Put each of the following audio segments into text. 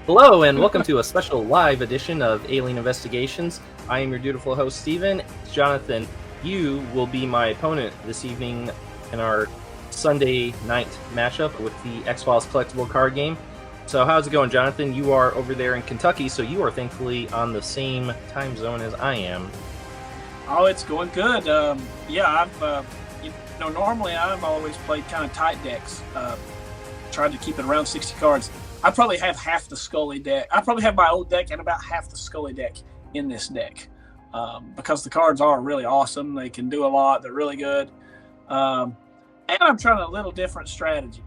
Hello, and welcome to a special live edition of Alien Investigations. I am your dutiful host, Steven. Jonathan, you will be my opponent this evening in our Sunday night matchup with the X-Files Collectible card game. So how's it going, Jonathan? You are over there in Kentucky, so you are thankfully on the same time zone as I am. Oh, it's going good. Normally I've always played kind of tight decks, tried to keep it around 60 cards. I probably have half the Scully deck. I probably have my old deck and about half the Scully deck in this deck because the cards are really awesome. They can do a lot. They're really good. And I'm trying a little different strategy.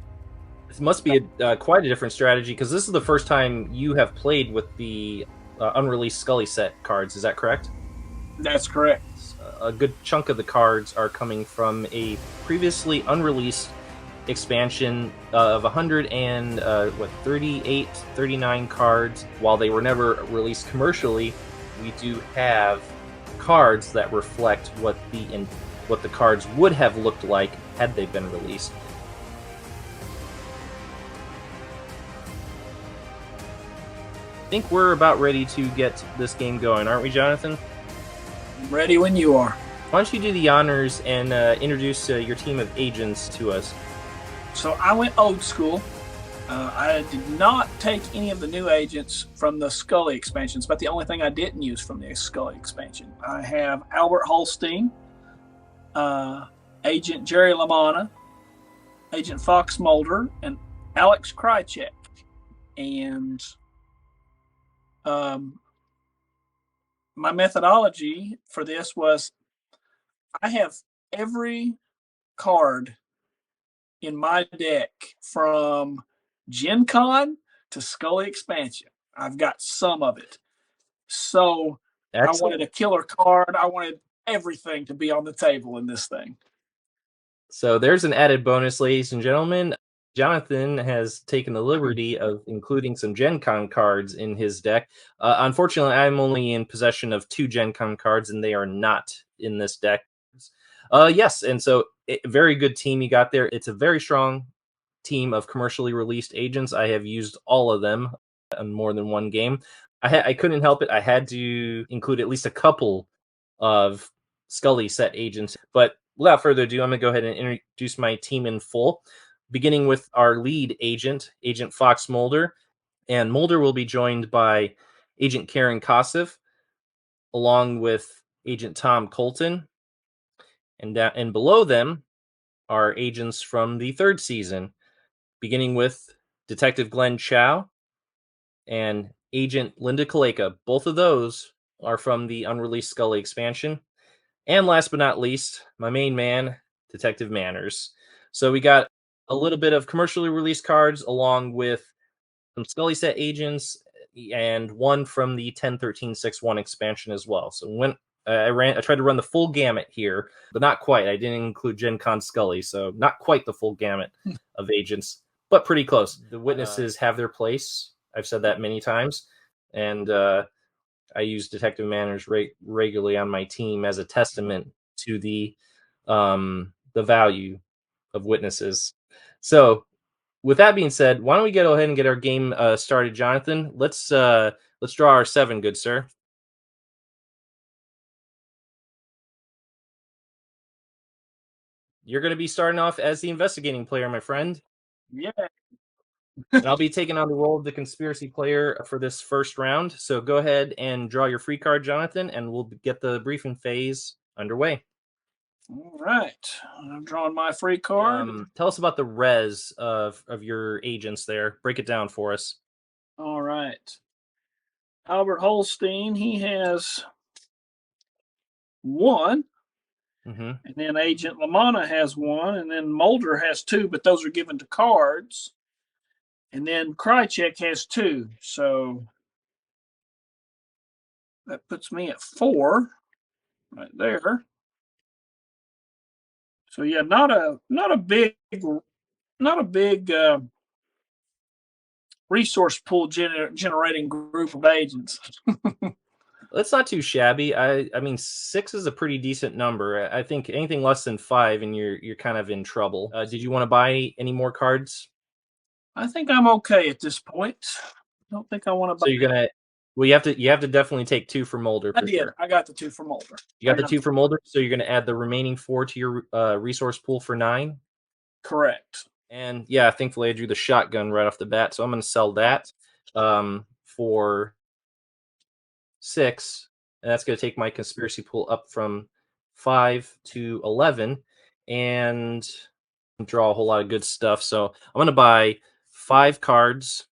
This must be quite a different strategy because this is the first time you have played with the unreleased Scully set cards. Is that correct? That's correct. A good chunk of the cards are coming from a previously unreleased expansion of 38, 39 cards. While they were never released commercially, we do have cards that reflect what the cards would have looked like had they been released. I think we're about ready to get this game going, aren't we, Jonathan? I'm ready when you are. Why don't you do the honors and introduce your team of agents to us? So I went old school. I did not take any of the new agents from the Scully expansions, but the only thing I didn't use from the Scully expansion. I have Albert Hosteen, Agent 𝐗-𝐅i𝐥e𝐬, Agent Fox Mulder, and Alex Krycek. And my methodology for this was I have every card in my deck from GenCon to Scully Expansion. I've got some of it. So excellent. I wanted a killer card. I wanted everything to be on the table in this thing. So there's an added bonus, ladies and gentlemen. Jonathan has taken the liberty of including some GenCon cards in his deck. Unfortunately, I'm only in possession of 2 GenCon cards, and they are not in this deck. Yes, and so very good team you got there. It's a very strong team of commercially released agents. I have used all of them in more than one game. I couldn't help it. I had to include at least a couple of Scully set agents. But without further ado, I'm going to go ahead and introduce my team in full, beginning with our lead agent, Agent Fox Mulder. And Mulder will be joined by Agent Karen Kossev, along with Agent Tom Colton. And below them are agents from the 3rd season, beginning with Detective Glen Chao and Agent Linda Kaleka. Both of those are from the unreleased Scully expansion. And last but not least, my main man, Detective Manners. So we got a little bit of commercially released cards along with some Scully set agents and one from the 10-13-6-1 expansion as well. So I tried to run the full gamut here, but not quite. I didn't include GenCon Scully, so not quite the full gamut of agents, but pretty close. The witnesses have their place. I've said that many times, and I use Detective Manners regularly on my team as a testament to the value of witnesses. So, with that being said, why don't we go ahead and get our game started, Jonathan? Let's draw our 7, good sir. You're going to be starting off as the investigating player, my friend. Yeah. And I'll be taking on the role of the conspiracy player for this first round. So go ahead and draw your free card, Jonathan, and we'll get the briefing phase underway. All right. I'm drawing my free card. Tell us about the res of your agents there. Break it down for us. All right. Albert Hosteen, he has 1. And then Agent LaManna has 1, and then Mulder has 2, but those are given to cards. And then Krycek has 2, so that puts me at 4 right there. So yeah, not a big resource pool generating group of agents. It's not too shabby. I mean, 6 is a pretty decent number. I think anything less than 5 and you're kind of in trouble. Did you want to buy any more cards? I think I'm okay at this point. don't think I want to. So you're gonna. Well, you have to definitely take 2 for Mulder. I did. Sure. I got the 2 for Mulder. You got the 2 for Mulder, so you're gonna add the remaining 4 to your resource pool for 9. Correct. And yeah, thankfully I drew the shotgun right off the bat, so I'm gonna sell that for 6, and that's gonna take my conspiracy pool up from 5 to 11, and draw a whole lot of good stuff. So I'm gonna buy 5 cards,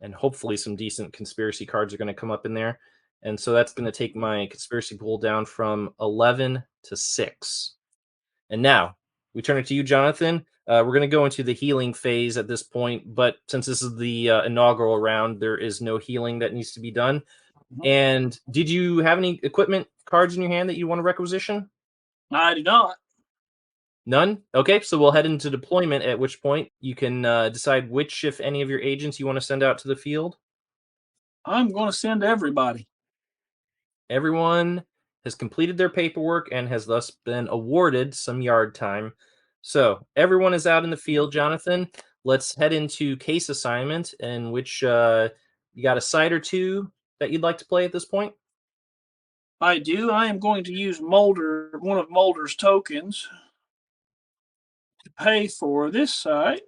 and hopefully some decent conspiracy cards are going to come up in there. And so that's going to take my conspiracy pool down from 11 to 6. And now we turn it to you, Jonathan. We're going to go into the healing phase at this point, but since this is the inaugural round, there is no healing that needs to be done. And did you have any equipment cards in your hand that you want to requisition? I do not. None? Okay, so we'll head into deployment, at which point you can decide which, if any, of your agents you want to send out to the field. I'm going to send everybody. Everyone has completed their paperwork and has thus been awarded some yard time. So everyone is out in the field, Jonathan. Let's head into case assignment, in which you got a side or 2 that you'd like to play at this point? I do. I am going to use Mulder, one of Mulder's tokens, to pay for this site,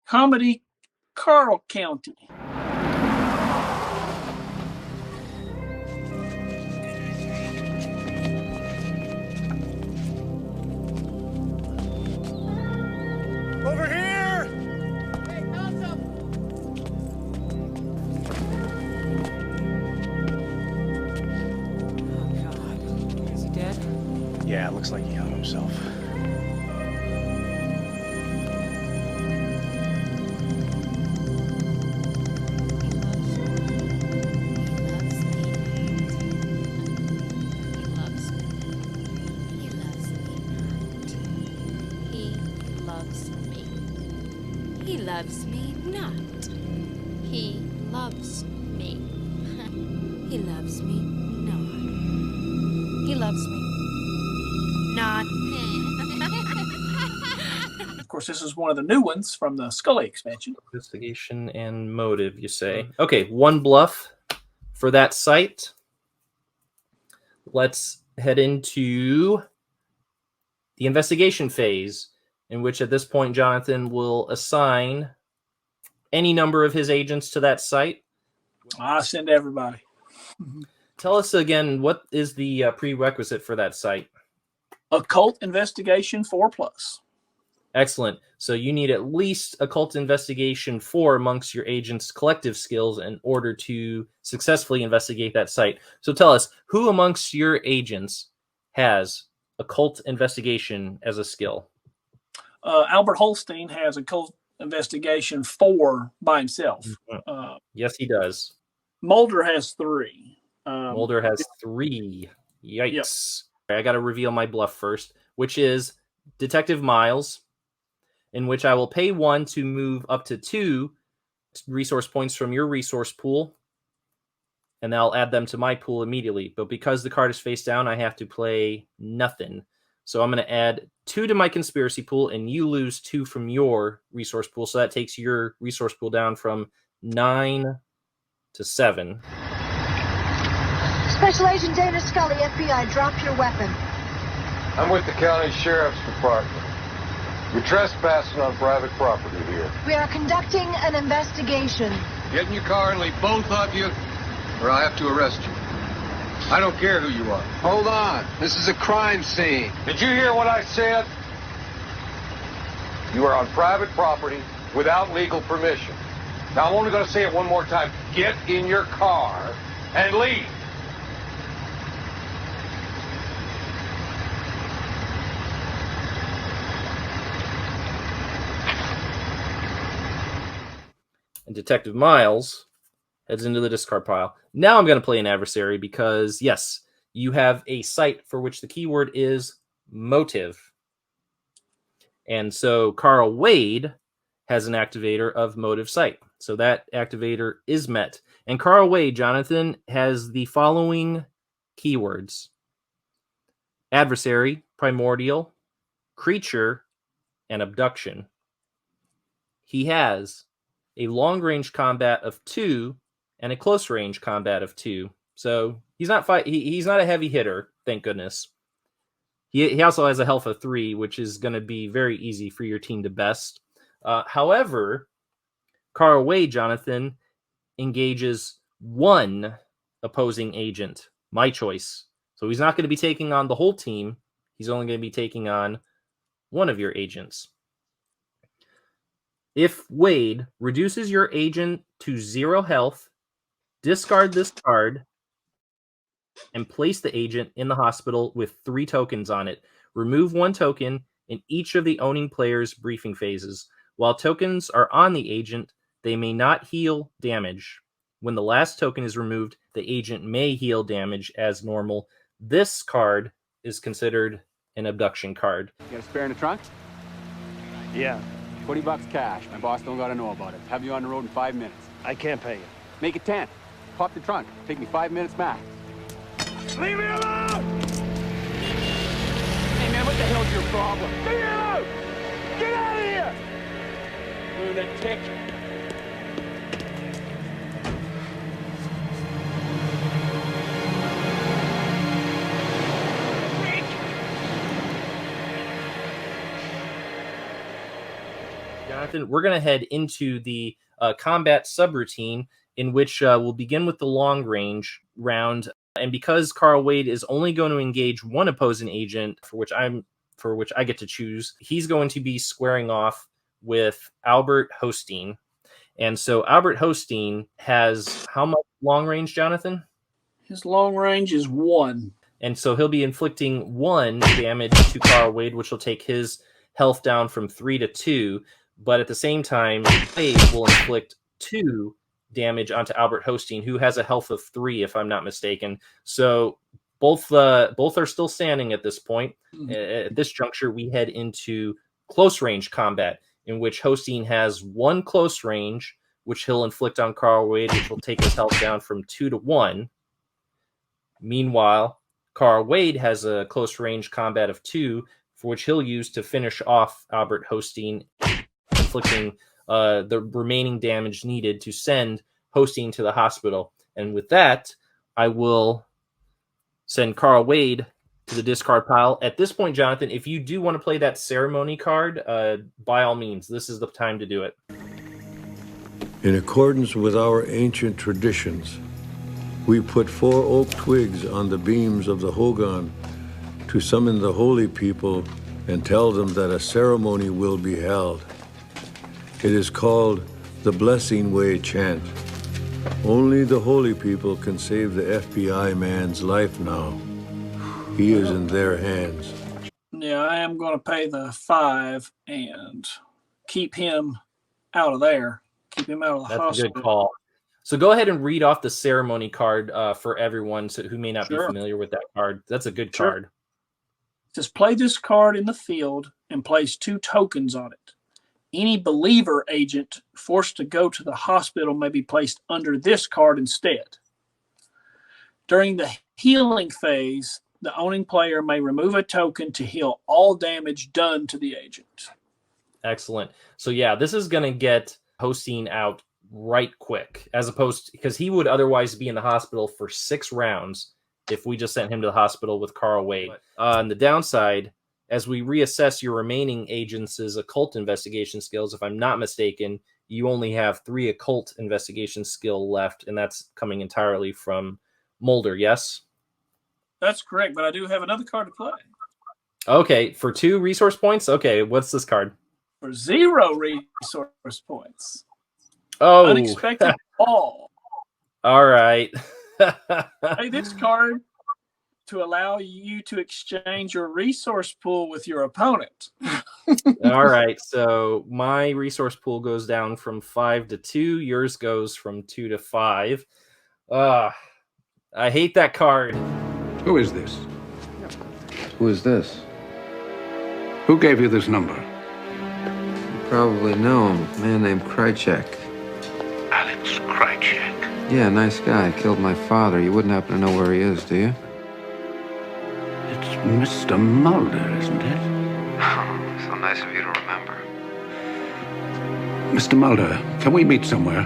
Comedy Carl County. Over here! Hey, thumbs up! Oh, God. Is he dead? Yeah, it looks like he hung himself. He loves me not. He loves me. He loves me not. He loves me not. Of course, this is one of the new ones from the Scully expansion. Investigation and motive, you say. Okay, 1 bluff for that site. Let's head into the investigation phase, in which at this point Jonathan will assign any number of his agents to that site. I send everybody. Tell us again, what is the prerequisite for that site? Occult investigation 4+. Excellent. So you need at least occult investigation 4 amongst your agents' collective skills in order to successfully investigate that site. So tell us, who amongst your agents has occult investigation as a skill? Albert Hosteen has occult investigation 4 by himself. Yes, he does. Mulder has 3. Mulder has 3. Yikes. Yep. I got to reveal my bluff first, which is Detective Miles, in which I will pay 1 to move up to 2 resource points from your resource pool, and I'll add them to my pool immediately. But because the card is face down, I have to play nothing. So I'm going to add 2 to my conspiracy pool, and you lose 2 from your resource pool. So that takes your resource pool down from 9 to 7. Special Agent Dana Scully, FBI, drop your weapon. I'm with the county sheriff's department. You're trespassing on private property here. We are conducting an investigation. Get in your car and leave, both of you, or I have to arrest you. I don't care who you are. Hold on. This is a crime scene. Did you hear what I said? You are on private property without legal permission. Now, I'm only going to say it one more time. Get in your car and leave. And Detective Miles heads into the discard pile. Now I'm going to play an adversary because, yes, you have a site for which the keyword is motive. And so Carl Wade has an activator of motive site. So that activator is met. And Carl Wade, Jonathan, has the following keywords: adversary, primordial, creature, and abduction. He has a long-range combat of 2, and a close-range combat of 2. So he's not he's not a heavy hitter, thank goodness. He also has a health of 3, which is going to be very easy for your team to best. However, 𝐗-𝐅i𝐥e𝐬, Jonathan, engages 1 opposing agent. My choice. So he's not going to be taking on the whole team. He's only going to be taking on 1 of your agents. If Wade reduces your agent to 0 health, discard this card and place the agent in the hospital with 3 tokens on it. Remove 1 token in each of the owning player's briefing phases. While tokens are on the agent, they may not heal damage. When the last token is removed, the agent may heal damage as normal. This card is considered an abduction card. You got a spare in the trunk? Yeah, $20 cash. My boss don't gotta know about it. Have you on the road in 5 minutes. I can't pay you. Make it 10. Pop the trunk. Take me 5 minutes max. Leave me alone! Hey man, what the hell's your problem? Leave me alone! Get out of here! Lunatic. Jonathan, we're going to head into the combat subroutine, in which we'll begin with the long range round. And because 𝐗-𝐅i𝐥e𝐬 is only going to engage 1 opposing agent, for which I get to choose, he's going to be squaring off with Albert Hosteen. And so Albert Hosteen has how much long range, Jonathan? His long range is 1. And so he'll be inflicting 1 damage to 𝐗-𝐅i𝐥e𝐬, which will take his health down from 3 to 2. But at the same time, Wade will inflict 2 damage onto Albert Hosteen, who has a health of 3, if I'm not mistaken. So both are still standing at this point. At this juncture, we head into close range combat, in which Hosteen has 1 close range, which he'll inflict on 𝐗-𝐅i𝐥e𝐬, which will take his health down from 2 to 1. Meanwhile, 𝐗-𝐅i𝐥e𝐬 has a close range combat of 2, for which he'll use to finish off Albert Hosteen, inflicting the remaining damage needed to send Hosteen to the hospital. And with that, I will send 𝐗-𝐅i𝐥e𝐬 to the discard pile. At this point, Jonathan, if you do want to play that ceremony card, by all means, this is the time to do it. In accordance with our ancient traditions, we put 4 oak twigs on the beams of the Hogan to summon the holy people and tell them that a ceremony will be held. It is called the Blessing Way chant. Only the holy people can save the FBI man's life now. He is in their hands. Yeah, I am going to pay the 5 and keep him out of there. Keep him out of the hospital. That's a good call. So go ahead and read off the ceremony card for everyone who may not be familiar with that card. That's a good card. It says, play this card in the field and place 2 tokens on it. Any believer agent forced to go to the hospital may be placed under this card instead. During the healing phase, the owning player may remove a token to heal all damage done to the agent. Excellent. So yeah, this is going to get Hosteen out right quick, as opposed to, because he would otherwise be in the hospital for 6 rounds if we just sent him to the hospital with 𝐗-𝐅i𝐥e𝐬. On the downside, as we reassess your remaining agents' occult investigation skills, if I'm not mistaken, you only have 3 occult investigation skill left, and that's coming entirely from Mulder, yes? That's correct, but I do have another card to play. Okay, for 2 resource points? Okay, what's this card? For 0 resource points. Oh. Unexpected ball. All right. Play this card to allow you to exchange your resource pool with your opponent. All right, so my resource pool goes down from 5 to 2. Yours goes from 2 to 5. I hate that card. Who is this? Who is this? Who gave you this number? You probably know him. A man named Krycek. Alex Krycek. Yeah, nice guy. Killed my father. You wouldn't happen to know where he is, do you? It's Mr. Mulder, isn't it? So nice of you to remember. Mr. Mulder, can we meet somewhere?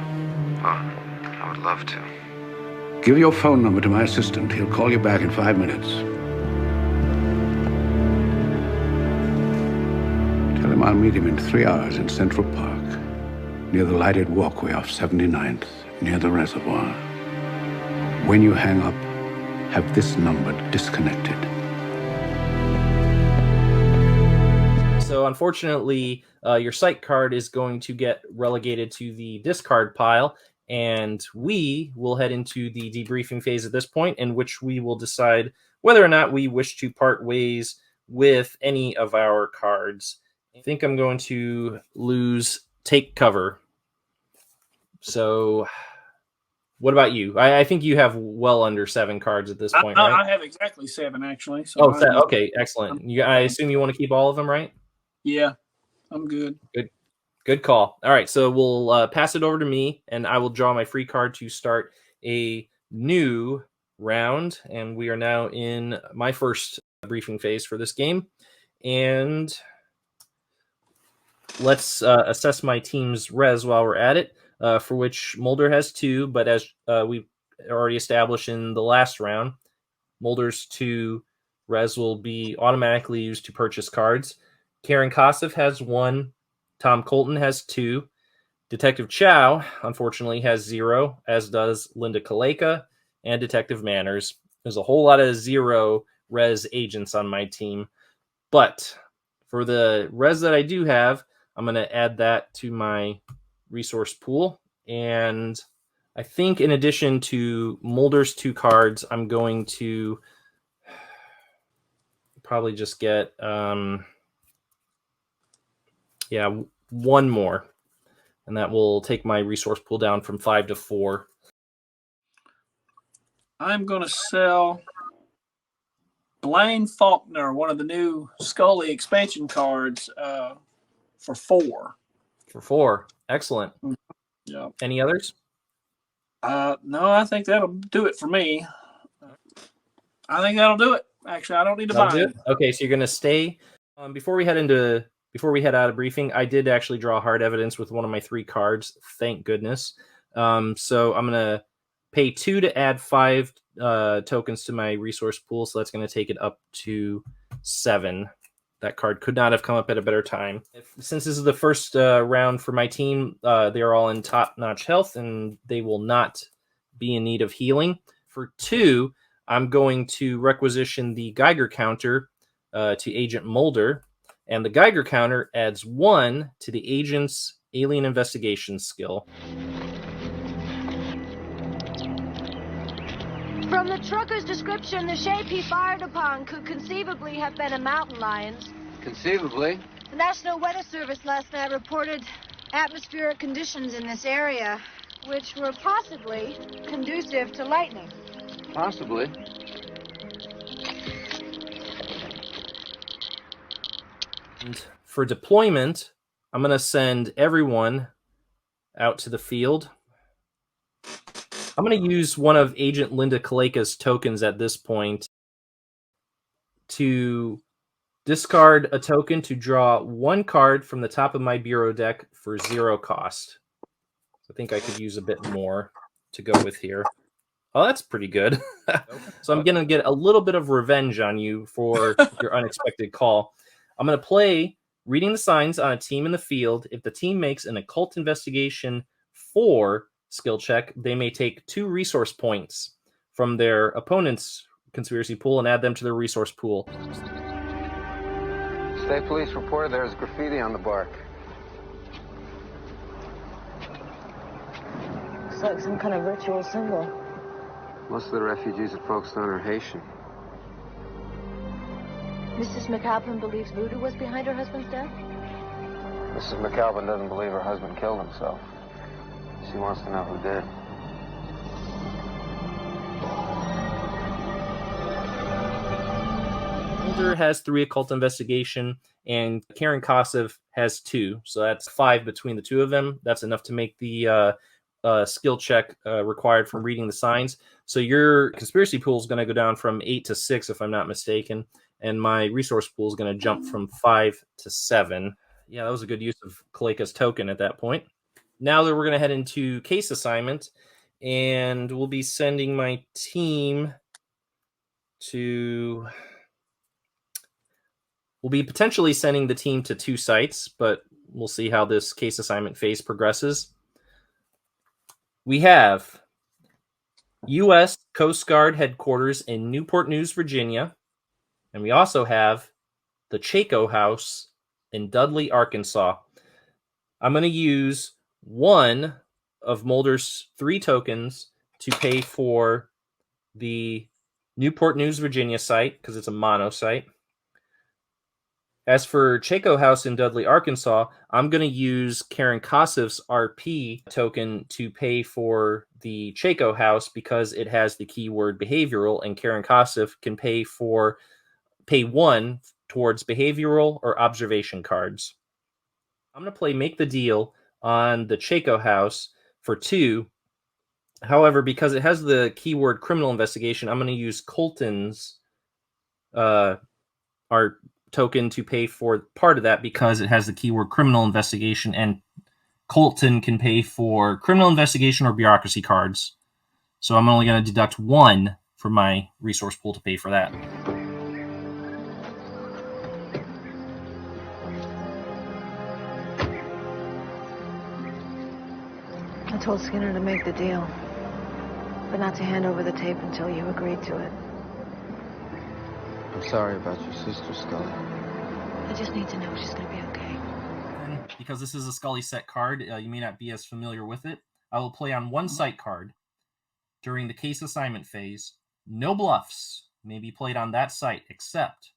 Oh, I would love to. Give your phone number to my assistant. He'll call you back in 5 minutes. Tell him I'll meet him in 3 hours in Central Park, near the lighted walkway off 79th, near the reservoir. When you hang up, have this number disconnected. So unfortunately, your sight card is going to get relegated to the discard pile, and we will head into the debriefing phase at this point, in which we will decide whether or not we wish to part ways with any of our cards. I think I'm going to lose Take Cover. So what about you? I think you have well under 7 cards at this point, right? I have exactly 7, actually. So okay, excellent. I assume you want to keep all of them, right? Yeah, I'm good. Good call. All right, so we'll pass it over to me, and I will draw my free card to start a new round. And we are now in my first briefing phase for this game. And let's assess my team's res while we're at it, for which Mulder has 2, but as we already established in the last round, Mulder's 2 res will be automatically used to purchase cards. Karen Kossoff has 1. Tom Colton has 2. Detective Chao, unfortunately, has 0, as does Linda Kaleka and Detective Manners. There's a whole lot of 0 res agents on my team. But for the res that I do have, I'm going to add that to my resource pool. And I think in addition to Mulder's 2 cards, I'm going to probably just get... 1 more, and that will take my resource pool down from 5 to 4. I'm going to sell Blaine Faulkner, one of the new Scully expansion cards, for 4. For 4. Excellent. Yeah. Any others? No, I think that'll do it for me. I think that'll do it. Actually, I don't need to buy it. Okay, so you're going to stay. Before we head out of briefing, I did actually draw hard evidence with one of my 3 cards. Thank goodness. So I'm going to pay 2 to add 5 tokens to my resource pool. So that's going to take it up to 7. That card could not have come up at a better time. Since this is the first round for my team, they are all in top-notch health, and they will not be in need of healing. For 2, I'm going to requisition the Geiger counter to Agent Mulder. And the Geiger counter adds 1 to the agent's alien investigation skill. From the trucker's description, the shape he fired upon could conceivably have been a mountain lion's. Conceivably? The National Weather Service last night reported atmospheric conditions in this area, which were possibly conducive to lightning. Possibly. And for deployment, I'm going to send everyone out to the field. I'm going to use one of Agent Linda Kaleka's tokens at this point to discard a token to draw 1 card from the top of my bureau deck for 0 cost. I think I could use a bit more to go with here. Oh, that's pretty good. So I'm going to get a little bit of revenge on you for your unexpected call. I'm going to play Reading the Signs on a team in the field. If the team makes an occult investigation 4 skill check, they may take 2 resource points from their opponent's conspiracy pool and add them to their resource pool. State police reported there was graffiti on the bark. Looks like some kind of ritual symbol. Most of the refugees at Folkestone are Haitian. Mrs. McAlpin believes voodoo was behind her husband's death? Mrs. McAlpin doesn't believe her husband killed himself. She wants to know who did. Mulder has 3 occult investigation, and Karen Kossoff has 2. So that's 5 between the 2 of them. That's enough to make the skill check required from reading the signs. So your conspiracy pool is going to go down from 8 to 6, if I'm not mistaken. And my resource pool is going to jump from 5 to 7. Yeah, that was a good use of Kaleka's token at that point. now that we're going to head into case assignment, and we'll be sending my team to... We'll be potentially sending the team to 2 sites, but we'll see how this case assignment phase progresses. We have U.S. Coast Guard headquarters in Newport News, Virginia, and we also have the 𝐗-𝐅i𝐥e𝐬 House in Dudley, Arkansas. I'm going to use one of Mulder's 3 tokens to pay for the Newport News, Virginia site, because it's a mono site. As for 𝐗-𝐅i𝐥e𝐬 House in Dudley, Arkansas, I'm going to use 𝐗-𝐅i𝐥e𝐬's RP token to pay for the 𝐗-𝐅i𝐥e𝐬 House because it has the keyword behavioral, and 𝐗-𝐅i𝐥e𝐬 can pay 1 towards behavioral or observation cards. I'm going to play Make the Deal on the 𝐗-𝐅i𝐥e𝐬 House for 2. However, because it has the keyword criminal investigation, I'm going to use Colton's our token to pay for part of that because it has the keyword criminal investigation, and Colton can pay for criminal investigation or bureaucracy cards. So I'm only going to deduct 1 from my resource pool to pay for that. I told Skinner to make the deal, but not to hand over the tape until you agreed to it. I'm sorry about your sister, Scully. I just need to know she's going to be okay. And because this is a Scully set card, you may not be as familiar with it. I will play on 1 site card during the case assignment phase. No bluffs may be played on that site except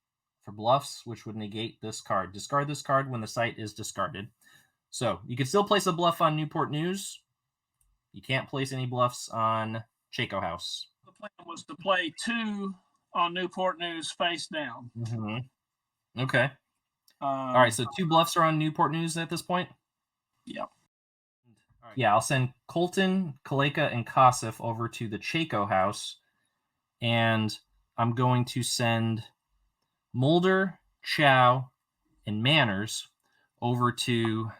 for bluffs, which would negate this card. Discard this card when the site is discarded. So you can still place a bluff on Newport News. You can't place any bluffs on 𝐗-𝐅i𝐥e𝐬 House. The plan was to play 2 on Newport News face down. Mm-hmm. Okay. All right, so 2 bluffs are on Newport News at this point? Yep. Right. Yeah, I'll send Colton, Kaleka, and Kasif over to the 𝐗-𝐅i𝐥e𝐬 House, and I'm going to send Mulder, Chao, and Manners over to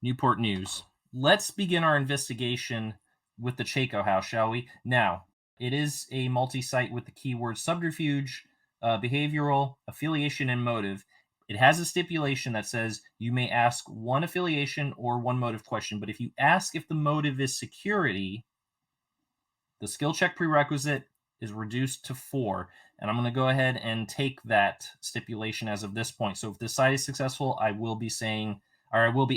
Newport News. Let's begin our investigation with the 𝐗-𝐅i𝐥e𝐬 House, shall we? Now, it is a multi-site with the keyword subterfuge, behavioral, affiliation, and motive. It has a stipulation that says you may ask 1 affiliation or 1 motive question, but if you ask if the motive is security, the skill check prerequisite is reduced to 4, and I'm going to go ahead and take that stipulation as of this point. So if this site is successful, I will be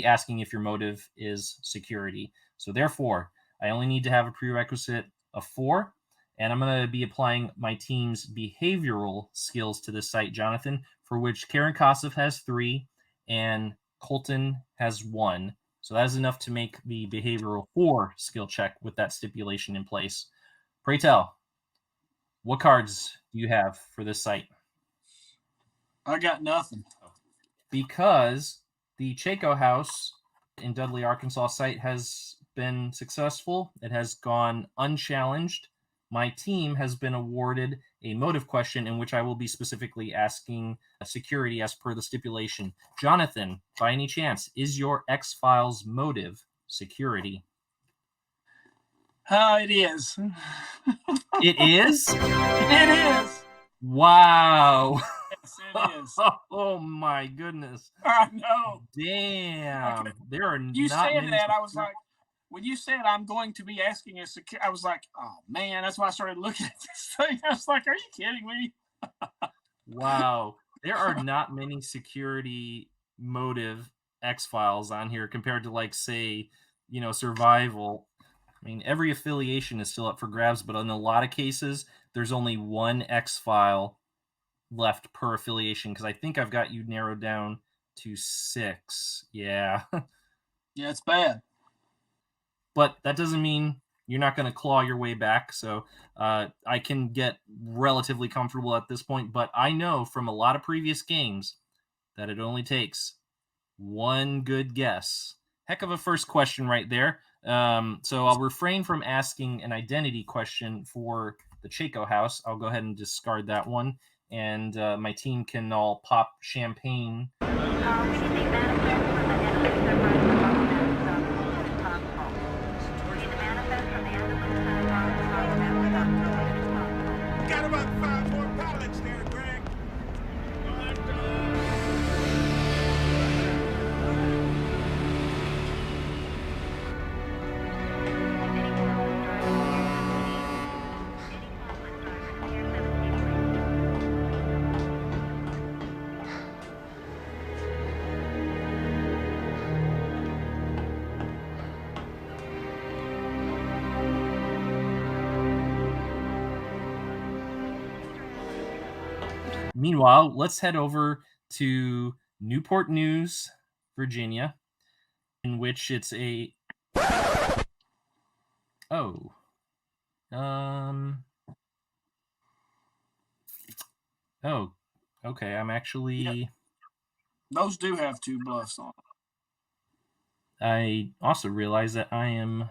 asking if your motive is security. So therefore, I only need to have a prerequisite of 4. And I'm going to be applying my team's behavioral skills to this site, Jonathan, for which 𝐗-𝐅i𝐥e𝐬 has 3 and Colton has 1. So that is enough to make the behavioral 4 skill check with that stipulation in place. Pray tell, what cards do you have for this site? I got nothing. Because the 𝐗-𝐅i𝐥e𝐬 House in Dudley, Arkansas site has been successful. It has gone unchallenged. My team has been awarded a motive question in which I will be specifically asking security as per the stipulation. Jonathan, by any chance, is your X-Files motive security? It is. It is? It is. Wow. Yes, it is. Oh my goodness. I know. Damn. There are you not said many that, I was like, when you said I'm going to be asking a security, I was like, oh man, that's why I started looking at this thing. I was like, are you kidding me? Wow. There are not many security motive X-Files on here compared to, like, say, survival. I mean, every affiliation is still up for grabs, but in a lot of cases, there's only 1 X-File left per affiliation, because I think I've got you narrowed down to 6. Yeah. Yeah, it's bad. But that doesn't mean you're not going to claw your way back. So I can get relatively comfortable at this point. But I know from a lot of previous games that it only takes 1 good guess. Heck of a first question right there. So I'll refrain from asking an identity question for the 𝐗-𝐅i𝐥e𝐬 House. I'll go ahead and discard that one. And my team can all pop champagne. Meanwhile, let's head over to Newport News, Virginia, in which it's a... Oh. Oh, okay. I'm actually... Yep. Those do have 2 bluffs on them. I also realize that I am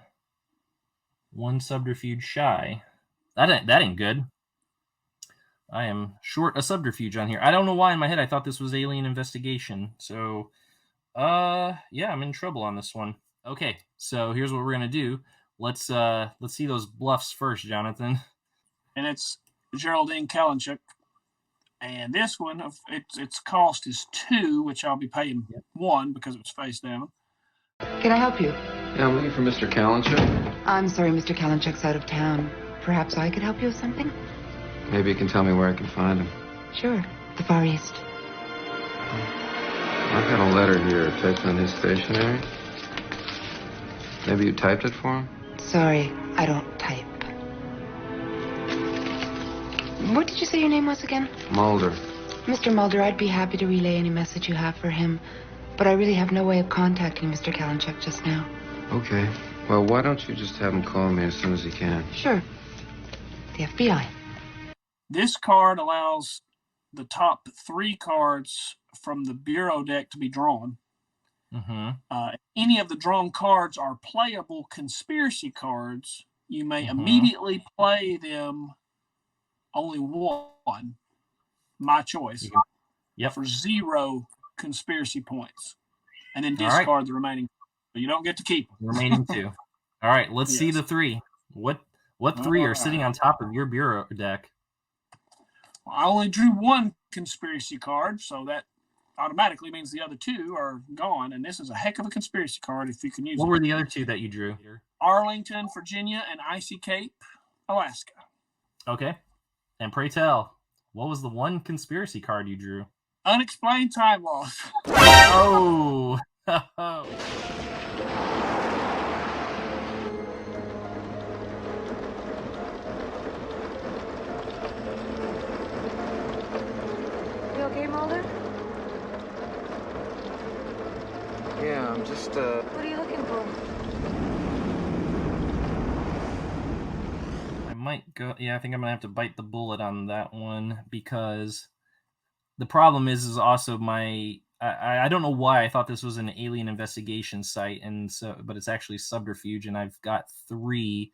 1 subterfuge shy. That ain't good. I am short a subterfuge on here. I don't know why in my head I thought this was alien investigation. So, yeah, I'm in trouble on this one. Okay, so here's what we're gonna do. Let's see those bluffs first, Jonathan. And it's Geraldine Kalinchuk. And this one, its cost is 2, which I'll be paying 1 because it was face down. Can I help you? Yeah, I'm looking for Mr. Kalinchuk. I'm sorry, Mr. Kalinchuk's out of town. Perhaps I could help you with something? Maybe you can tell me where I can find him. Sure. The Far East. I've got a letter here taped on his stationery. Maybe you typed it for him? Sorry, I don't type. What did you say your name was again? Mulder. Mr. Mulder, I'd be happy to relay any message you have for him, but I really have no way of contacting Mr. Kalinchuk just now. Okay. Well, why don't you just have him call me as soon as he can? Sure. The FBI. This card allows the top 3 cards from the Bureau deck to be drawn. Any of the drawn cards are playable conspiracy cards. You may immediately play them only 1, my choice, for 0 conspiracy points, and then discard the remaining. But you don't get to keep them. Remaining 2. All right, let's see the 3. What 3 are sitting on top of your Bureau deck? Well, I only drew 1 conspiracy card, so that automatically means the other 2 are gone, and this is a heck of a conspiracy card if you can use it. What were the other 2 that you drew? Arlington, Virginia, and Icy Cape, Alaska. Okay. And pray tell, what was the 1 conspiracy card you drew? Unexplained time loss. Oh! You okay, Mulder? Yeah, I'm just, What are you looking for? I might go... Yeah, I think I'm going to have to bite the bullet on that one, because the problem is also my... I don't know why I thought this was an alien investigation site, and so, but it's actually subterfuge, and I've got 3.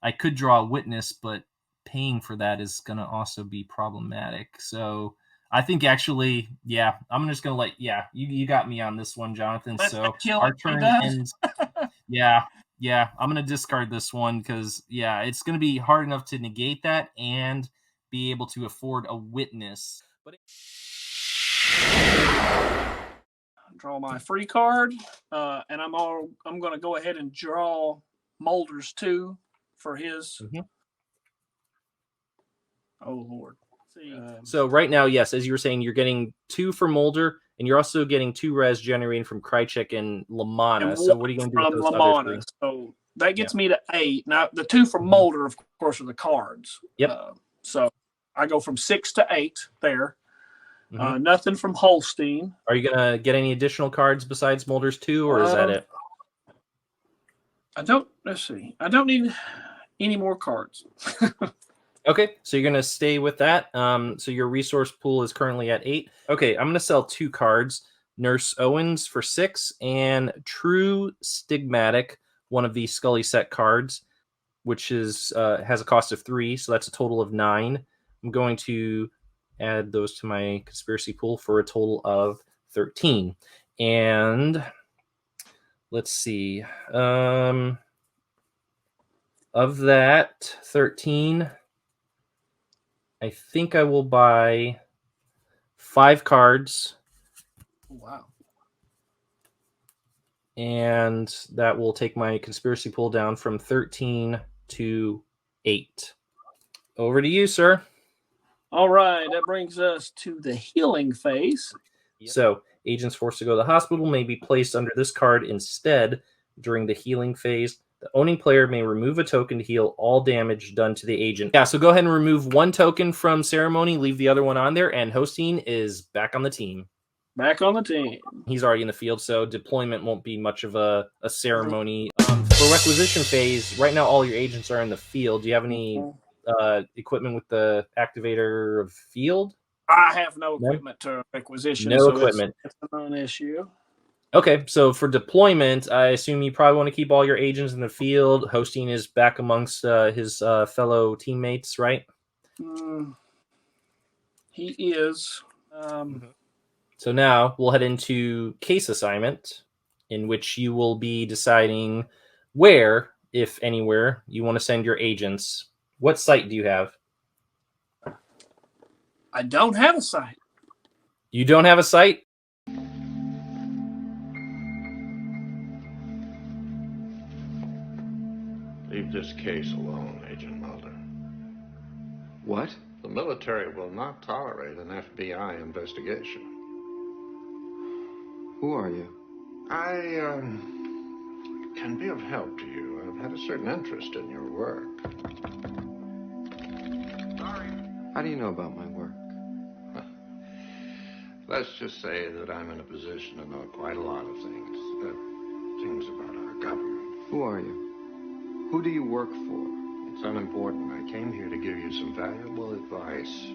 I could draw a witness, but paying for that is going to also be problematic. So I think actually, yeah, I'm just going to let... Yeah, you got me on this one, Jonathan. So our turn ends... Yeah, I'm going to discard this one because, yeah, it's going to be hard enough to negate that and be able to afford a witness. Draw my free card, and I'm going to go ahead and draw Mulder's 2 for his. Oh Lord! So right now, yes, as you were saying, you're getting 2 for Mulder, and you're also getting 2 res generating from Krycek and LaManna. So what are you going to do with those other 3? So that gets me to 8. Now the 2 from Mulder, of course, are the cards. Yep. So I go from 6 to 8 there. Nothing from Hosteen. Are you going to get any additional cards besides Mulder's 2, or is that it? Let's see. I don't need any more cards. Okay, so you're going to stay with that. So your resource pool is currently at 8. Okay, I'm going to sell 2 cards. Nurse Owens for 6, and True Stigmatic, one of the Scully set cards, which is has a cost of 3, so that's a total of 9. I'm going to add those to my conspiracy pool for a total of 13. And let's see. Of that 13, I think I will buy 5 cards. Wow. And that will take my conspiracy pool down from 13 to 8. Over to you, sir. All right, that brings us to the healing phase. So, agents forced to go to the hospital may be placed under this card instead during the healing phase. The owning player may remove a token to heal all damage done to the agent. Yeah, so go ahead and remove one token from ceremony, leave the other one on there, and Hosteen is back on the team. Back on the team. He's already in the field, so deployment won't be much of a ceremony. For requisition phase, right now all your agents are in the field. Do you have any equipment with the activator of field? I have no equipment to requisition. No equipment. It's a non-issue. Okay, so for deployment, I assume you probably want to keep all your agents in the field. Hosteen is back amongst his fellow teammates, right? He is. So now we'll head into case assignment, in which you will be deciding where, if anywhere, you want to send your agents. What site do you have? I don't have a site. You don't have a site? Leave this case alone, Agent Mulder. What? The military will not tolerate an FBI investigation. Who are you? I can be of help to you. I've had a certain interest in your work. Sorry. How do you know about my work? Let's just say that I'm in a position to know quite a lot of things. Things about our government. Who are you? Who do you work for? It's unimportant. I came here to give you some valuable advice.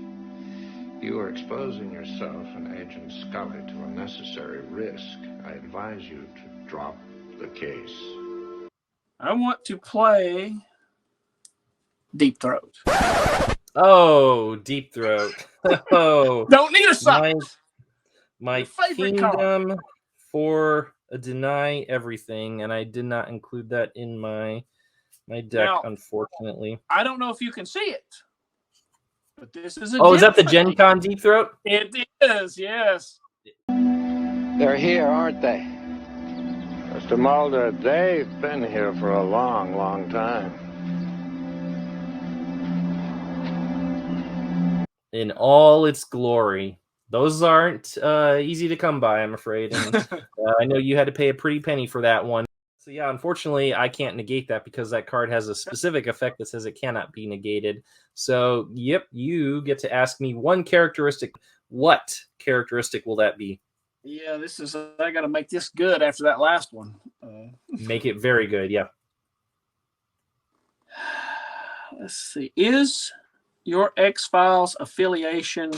You are exposing yourself and Agent Scully to unnecessary risk. I advise you to drop the case. I want to play Deep Throat. Oh, Deep Throat. Oh, don't need a site. My favorite kingdom card. for a deny everything, and I did not include that in my deck, Now, unfortunately. I don't know if you can see it, but this is a. Oh, is that the GenCon Deep Throat? It is, yes. They're here, aren't they? Mr. Mulder, they've been here for a long, long time. In all its glory. Those aren't easy to come by, I'm afraid. And I know you had to pay a pretty penny for that one. So yeah, unfortunately, I can't negate that because that card has a specific effect that says it cannot be negated. So, yep, you get to ask me one characteristic. What characteristic will that be? Yeah, I got to make this good after that last one. Make it very good, yeah. Let's see. Is your X-Files affiliation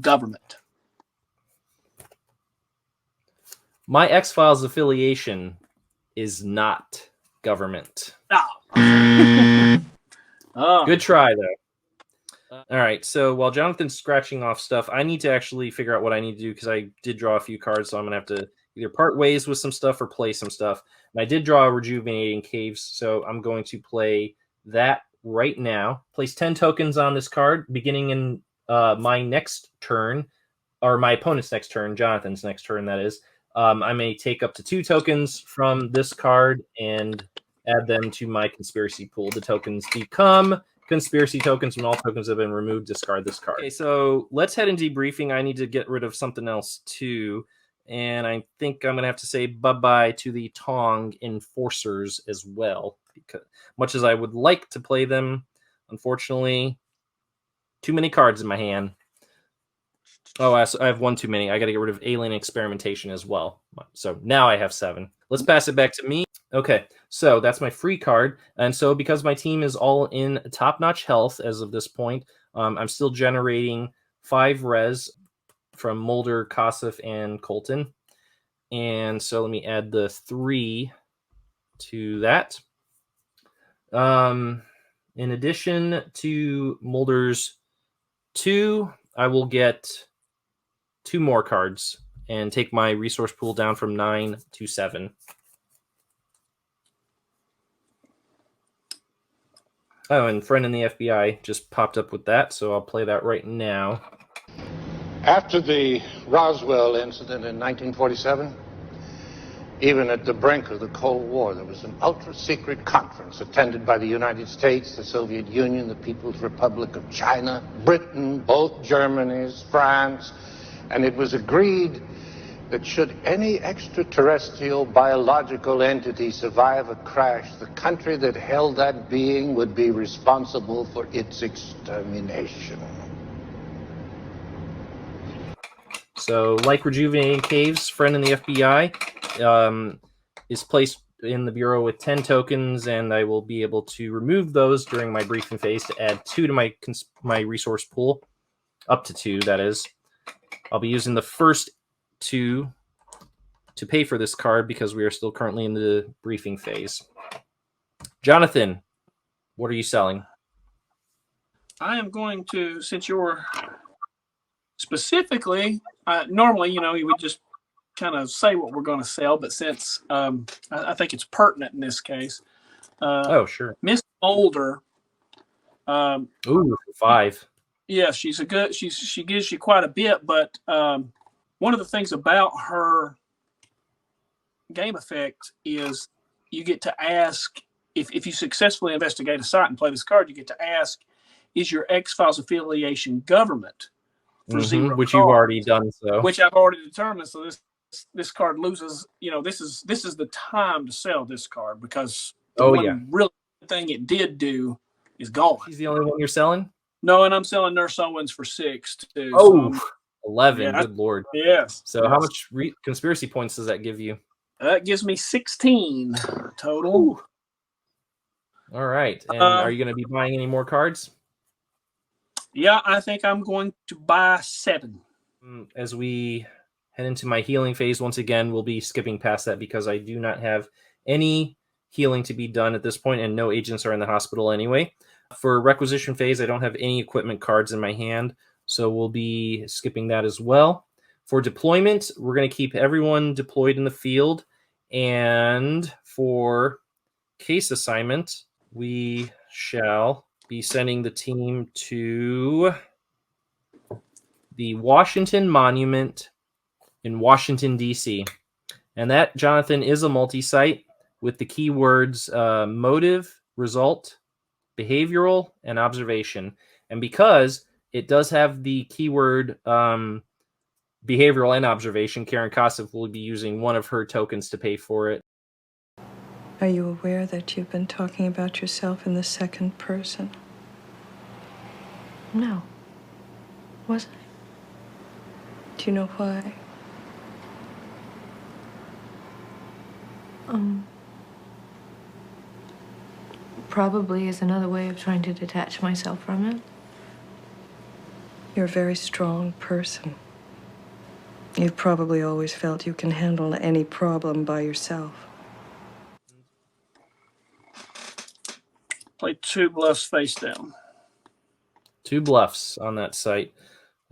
government? My X-Files affiliation is not government. Oh. Good try, though. All right, so while Jonathan's scratching off stuff, I need to actually figure out what I need to do because I did draw a few cards, so I'm going to have to either part ways with some stuff or play some stuff. And I did draw Rejuvenating Caves, so I'm going to play that right now. Place 10 tokens on this card, beginning in my next turn, or my opponent's next turn, Jonathan's next turn, that is. I may take up to 2 tokens from this card and add them to my conspiracy pool. The tokens become conspiracy tokens. When all tokens have been removed, discard this card. Okay, so let's head into debriefing. I need to get rid of something else too. And I think I'm going to have to say bye-bye to the Tong Enforcers as well. Because much as I would like to play them, unfortunately, too many cards in my hand. Oh, I have one too many. I got to get rid of Alien Experimentation as well. So now I have 7. Let's pass it back to me. Okay, so that's my free card. And so because my team is all in top-notch health as of this point, I'm still generating 5 res from Mulder, Kossoff, and Colton. And so let me add the 3 to that. In addition to Mulder's 2, I will get 2 more cards and take my resource pool down from 9 to 7. Oh, and Friend in the FBI just popped up with that, so I'll play that right now. After the Roswell incident in 1947, even at the brink of the Cold War, there was an ultra-secret conference attended by the United States, the Soviet Union, the People's Republic of China, Britain, both Germanies, France, and it was agreed that should any extraterrestrial biological entity survive a crash, the country that held that being would be responsible for its extermination. So, like Rejuvenating Caves, friend in the FBI, is placed in the Bureau with 10 tokens, and I will be able to remove those during my briefing phase to add 2 to my resource pool. Up to 2, that is. I'll be using the first 2 to pay for this card because we are still currently in the briefing phase. Jonathan, what are you selling? I am going to, since you're specifically, normally, you know, you would just kind of say what we're going to sell, but since I think it's pertinent in this case. Oh, sure. Miss Mulder. Ooh, 5. Yeah, she's a good. She gives you quite a bit, but one of the things about her game effect is you get to ask if you successfully investigate a site and play this card, you get to ask, is your X-Files affiliation government for 0 which cards? you've already done so. Which I've already determined. So this card loses. You know, this is the time to sell this card because the one real thing it did do is gone. He's the only one you're selling? No, and I'm selling Nurse Owens for 6 too. Oh, so 11. Yeah, Good lord. Yes. So how much conspiracy points does that give you? That gives me 16 total. Ooh. All right. And are you going to be buying any more cards? Yeah, I think I'm going to buy 7. As we head into my healing phase, once again, we'll be skipping past that because I do not have any healing to be done at this point, and no agents are in the hospital anyway. For requisition phase, I don't have any equipment cards in my hand, so we'll be skipping that as well. For deployment, we're going to keep everyone deployed in the field, and for case assignment, we shall be sending the team to the Washington Monument in Washington, D.C. And that, Jonathan, is a multi-site with the keywords motive, result, behavioral, and observation. And because it does have the keyword behavioral and observation, Karen Kosov will be using one of her tokens to pay for it. Are you aware that you've been talking about yourself in the second person? No. Was I? Do you know why? Probably is another way of trying to detach myself from it. You're a very strong person. You've probably always felt you can handle any problem by yourself. Play 2 bluffs face down. 2 bluffs on that site.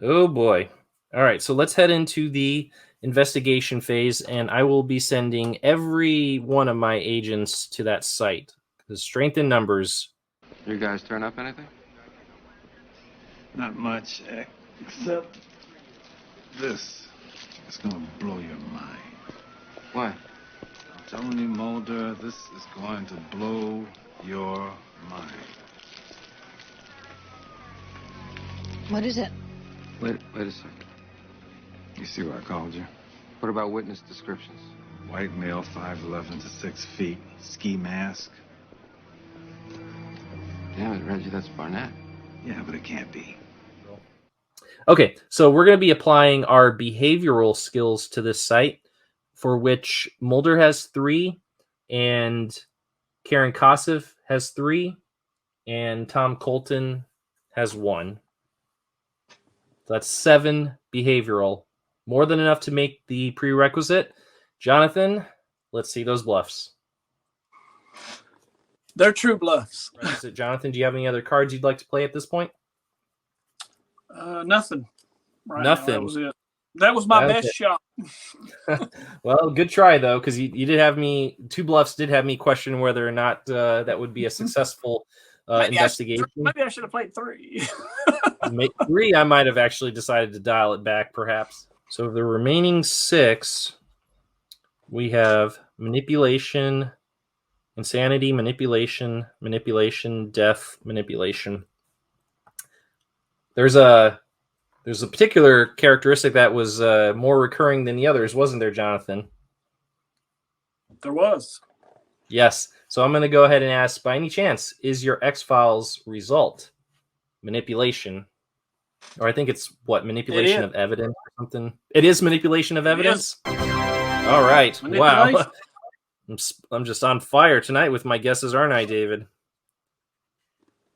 Oh boy. All right, so let's head into the investigation phase, and I will be sending every one of my agents to that site. Because strength in numbers. You guys turn up anything? Not much, except this. It's gonna blow your mind. Why? I'm telling you, Mulder, this is going to blow your mind. What is it? Wait a second. You see what I called you? What about witness descriptions? White male, 5'11" to 6 feet, ski mask. Damn it, Reggie, that's Barnett. Yeah, but it can't be. Okay, so we're going to be applying our behavioral skills to this site, for which Mulder has 3, and Karen Kosov has 3, and Tom Colton has 1. That's 7 behavioral. More than enough to make the prerequisite. Jonathan, let's see those bluffs. They're true bluffs. Right, Jonathan, do you have any other cards you'd like to play at this point? Nothing. Right Nothing. Now. That was it. That was my best shot. Well, good try, though, because you did have me... 2 bluffs did have me question whether or not that would be a successful investigation. Maybe I should have played 3. 3, I might have actually decided to dial it back, perhaps. So the remaining 6, we have manipulation, insanity, manipulation, death, manipulation. There's a There's a particular characteristic that was more recurring than the others, wasn't there, Jonathan? There was. Yes. So I'm going to go ahead and ask, by any chance, is your X-Files result manipulation? Or I think it's, what, manipulation of evidence or something? It is manipulation of evidence? All right. Wow. I'm just on fire tonight with my guesses, aren't I, David?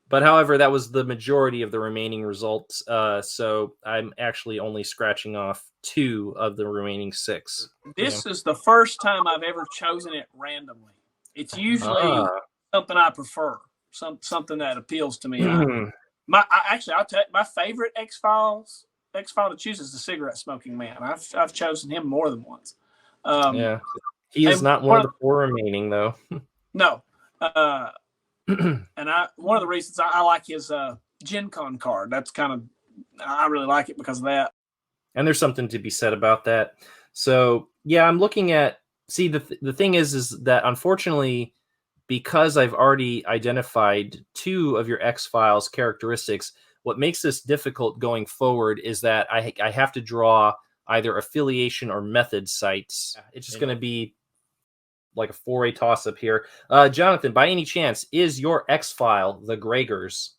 But however, that was the majority of the remaining results. So I'm actually only scratching off 2 of the remaining 6. This is the first time I've ever chosen it randomly. It's usually something I prefer, something that appeals to me. I'll tell you, my favorite X-File to choose is the cigarette smoking man. I've chosen him more than once. Yeah, he is not one of the 4 remaining, though. No. And one of the reasons I like his GenCon card. That's I really like it because of that. And there's something to be said about that. So yeah, I'm looking at. See, the thing is that unfortunately, because I've already identified 2 of your X-Files characteristics, what makes this difficult going forward is that I have to draw either affiliation or method sites. It's just going to be like a 4-way toss-up here. Jonathan, by any chance, is your X-File the 𝐗-𝐅i𝐥e𝐬?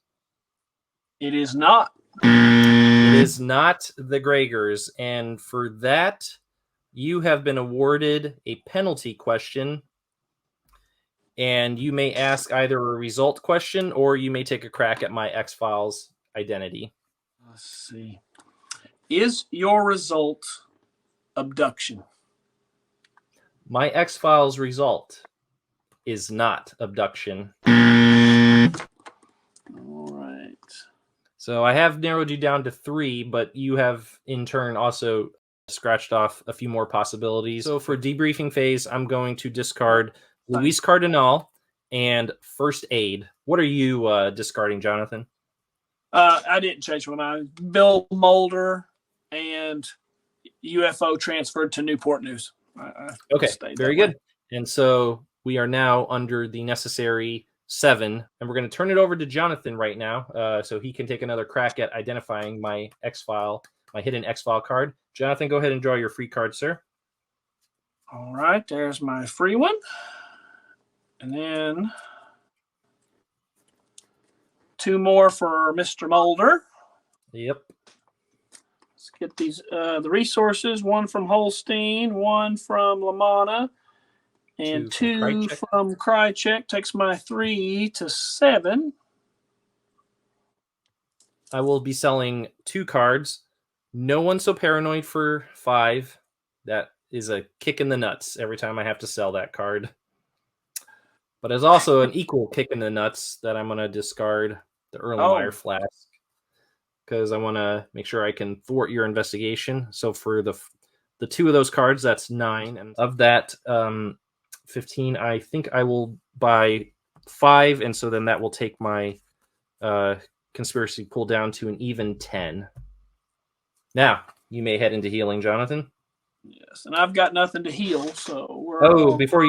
It is not. It is not the 𝐗-𝐅i𝐥e𝐬, and for that, you have been awarded a penalty question, and you may ask either a result question or you may take a crack at my X-Files identity. Let's see. Is your result abduction? My X-Files result is not abduction. All right. So I have narrowed you down to 3, but you have in turn also scratched off a few more possibilities. So for debriefing phase, I'm going to discard Luis Cardinal and First Aid. What are you discarding, Jonathan? I didn't change my mind. Bill Mulder and UFO transferred to Newport News. Okay, very good. And so we are now under the necessary 7, and we're going to turn it over to Jonathan right now, so he can take another crack at identifying my X-File, my hidden X-File card. Jonathan, go ahead and draw your free card, sir. All right, there's my free one. And then 2 more for Mr. Mulder. Yep. Let's get these the resources. 1 from Hosteen, 1 from LaManna, and 2 from Krycek. Takes my 3 to 7. I will be selling 2 cards. No One So Paranoid for 5. That is a kick in the nuts every time I have to sell that card. But it's also an equal kick in the nuts that I'm going to discard the Erlenmeyer Flask, because I want to make sure I can thwart your investigation. So for the 2 of those cards, that's 9. And of that 15, I think I will buy 5. And so then that will take my conspiracy pool down to an even 10. Now, you may head into healing, Jonathan. Yes, and I've got nothing to heal, so we're before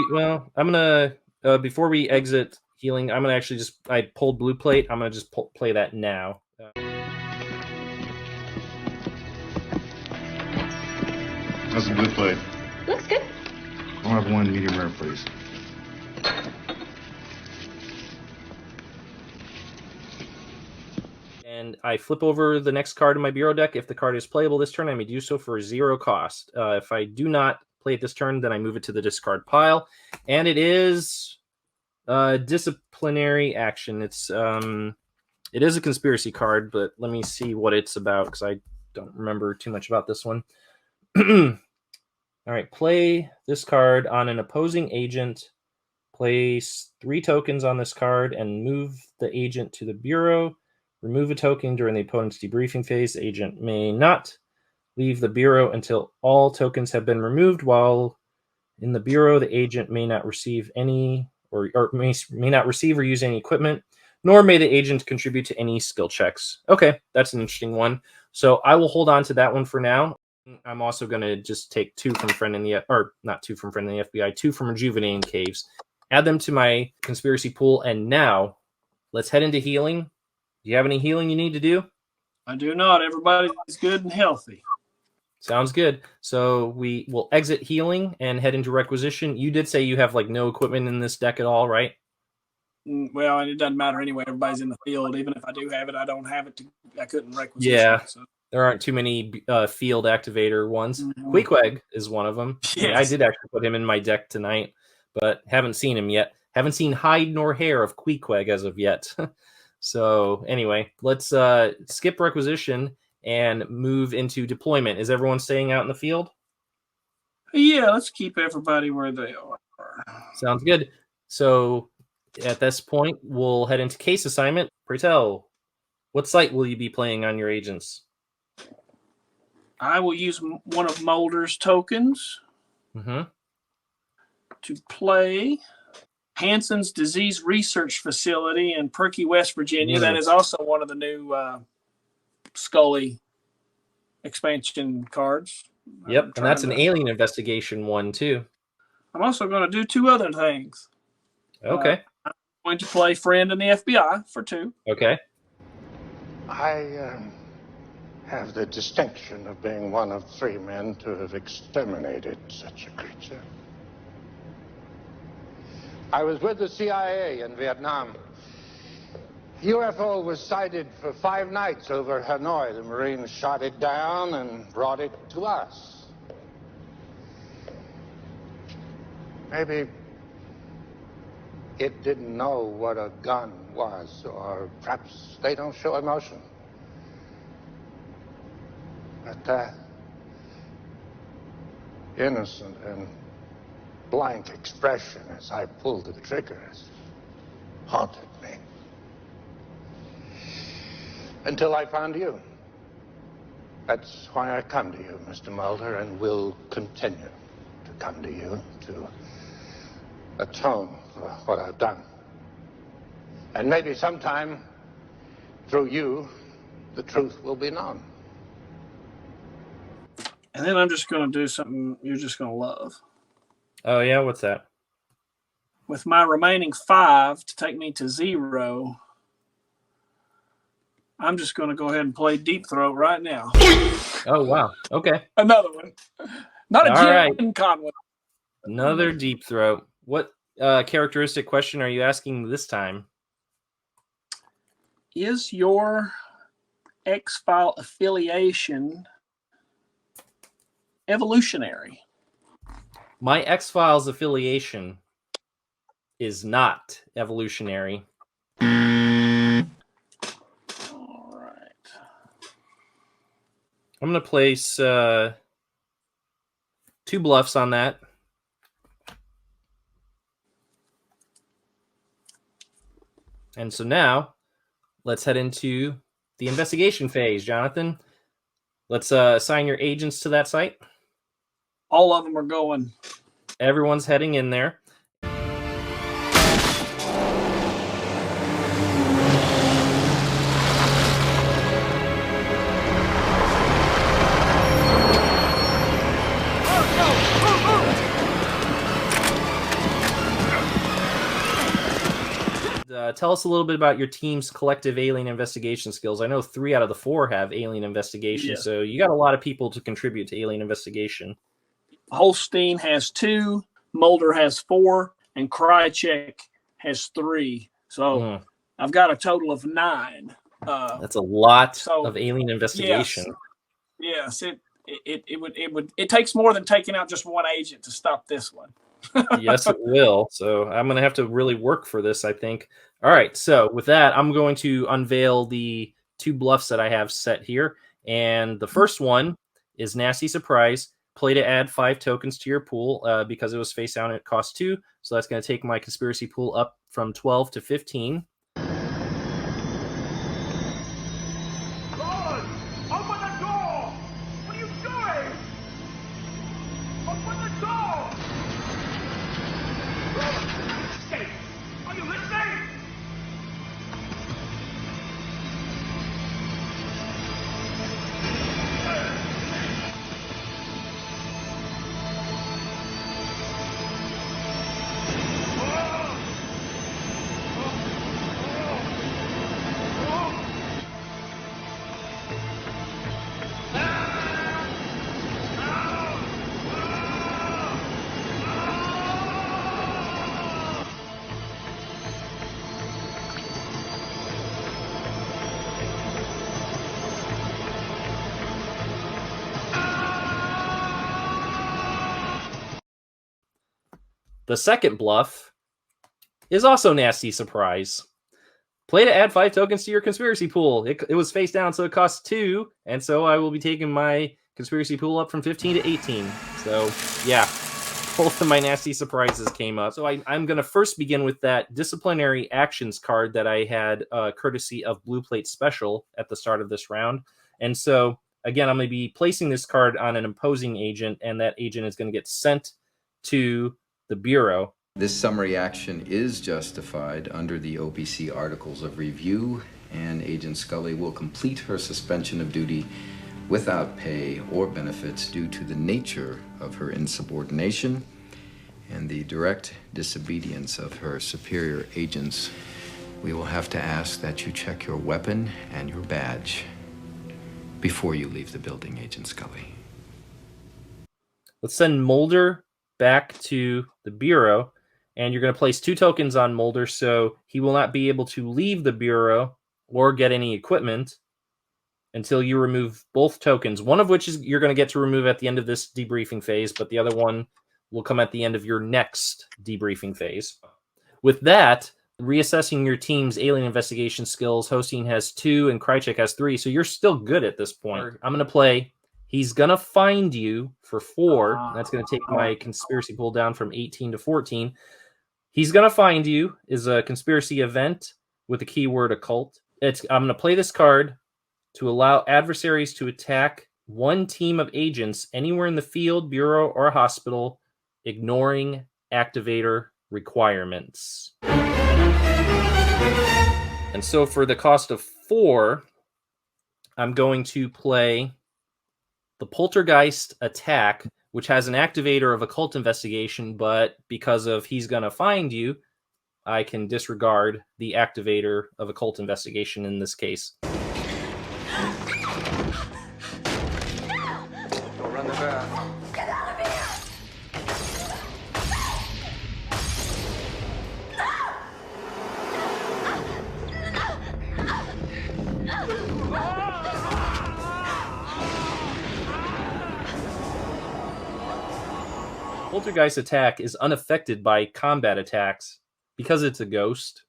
we exit healing, I'm gonna actually I pulled blue plate. I'm gonna just play that now. That's a blue plate. Looks good. I'll have 1 medium rare, please. And I flip over the next card in my bureau deck. If the card is playable this turn, I may do so for 0 cost. If I do not play it this turn, then I move it to the discard pile. And it is disciplinary action. It is a conspiracy card, but let me see what it's about, because I don't remember too much about this one. All right, play this card on an opposing agent. Place 3 tokens on this card and move the agent to the bureau. Remove a token during the opponent's debriefing phase. The agent may not leave the bureau until all tokens have been removed. While in the bureau, the agent may not receive any or may not receive or use any equipment, nor may the agent contribute to any skill checks. Okay, that's an interesting one. So I will hold on to that one for now. I'm also going to just take 2 from Friend in the not 2 from Friend in the FBI, 2 from Rejuvenating Caves, add them to my conspiracy pool, and now let's head into healing. Do you have any healing you need to do? I do not. Everybody's good and healthy. Sounds good. So we will exit healing and head into requisition. You did say you have like no equipment in this deck at all, right? Well, and it doesn't matter anyway. Everybody's in the field. Even if I do have it, I don't have it. I couldn't requisition. Yeah. So. There aren't too many field activator ones. Mm-hmm. 𝐗-𝐁e𝐸 is one of them. Yes. Yeah, I did actually put him in my deck tonight, but haven't seen him yet. Haven't seen hide nor hair of 𝐗-𝐁e𝐸 as of yet. So anyway, let's skip requisition and move into deployment. Is everyone staying out in the field? Yeah, let's keep everybody where they are. Sounds good. So at this point, we'll head into case assignment. Pray tell, what site will you be playing on your agents? I will use one of Mulder's tokens to play Hansen's Disease Research Facility in Perky, West Virginia. That is also one of the new Scully expansion cards. Yep, and that's an alien investigation one, too. I'm also going to do two other things. Okay. I'm going to play Friend in the FBI for 2. Okay. I have the distinction of being one of 3 men to have exterminated such a creature. I was with the CIA in Vietnam. UFO was sighted for 5 nights over Hanoi. The Marines shot it down and brought it to us. Maybe it didn't know what a gun was, or perhaps they don't show emotion. But that innocent and blank expression as I pulled the trigger has haunted me. Until I found you. That's why I come to you, Mr. Mulder, and will continue to come to you to atone for what I've done. And maybe sometime, through you, the truth will be known. And then I'm just going to do something you're just going to love. Oh, yeah? What's that? With my remaining 5 to take me to 0, I'm just going to go ahead and play Deep Throat right now. Oh, wow. Okay. Another one. Not a GenCon one. Another Deep Throat. What characteristic question are you asking this time? Is your X-File affiliation evolutionary? My X-Files affiliation is not evolutionary. All right. I'm going to place 2 bluffs on that. And so now, let's head into the investigation phase, Jonathan. Let's assign your agents to that site. All of them are going. Everyone's heading in there. Tell us a little bit about your team's collective alien investigation skills. I know 3 out of the 4 have alien investigation, so you got a lot of people to contribute to alien investigation. Hosteen has 2, Mulder has 4, and Krycek has 3. So I've got a total of 9. That's a lot of alien investigation. Yes, it takes more than taking out just one agent to stop this one. Yes, it will. So I'm going to have to really work for this, I think. All right. So with that, I'm going to unveil the 2 bluffs that I have set here. And the first one is Nasty Surprise. Play to add 5 tokens to your pool because it was face down. It costs 2. So that's going to take my conspiracy pool up from 12 to 15. The second bluff is also Nasty Surprise. Play to add 5 tokens to your conspiracy pool. It was face down, so it costs 2, and so I will be taking my conspiracy pool up from 15 to 18. So, yeah, both of my Nasty Surprises came up. So I'm going to first begin with that Disciplinary Actions card that I had courtesy of Blue Plate Special at the start of this round. And so, again, I'm going to be placing this card on an opposing agent, and that agent is going to get sent to the Bureau. This summary action is justified under the OPC Articles of Review, and Agent Scully will complete her suspension of duty without pay or benefits due to the nature of her insubordination and the direct disobedience of her superior agents. We will have to ask that you check your weapon and your badge before you leave the building, Agent Scully. Let's send Mulder back to the Bureau. And you're going to place 2 tokens on Mulder, so he will not be able to leave the Bureau or get any equipment until you remove both tokens, one of which is you're going to get to remove at the end of this debriefing phase, but the other one will come at the end of your next debriefing phase. With that, reassessing your team's alien investigation skills, Hosteen has 2 and Krycek has 3, so you're still good at this point. I'm going to play He's going to find you for 4. That's going to take my conspiracy pool down from 18 to 14. He's Gonna Find You is a conspiracy event with the keyword occult. I'm going to play this card to allow adversaries to attack one team of agents anywhere in the field, bureau, or hospital, ignoring activator requirements. And so for the cost of 4, I'm going to play the Poltergeist Attack, which has an activator of occult investigation, but because of He's Gonna Find You, I can disregard the activator of occult investigation in this case. Go run the bath. Get out of here! Poltergeist Attack is unaffected by combat attacks because it's a ghost.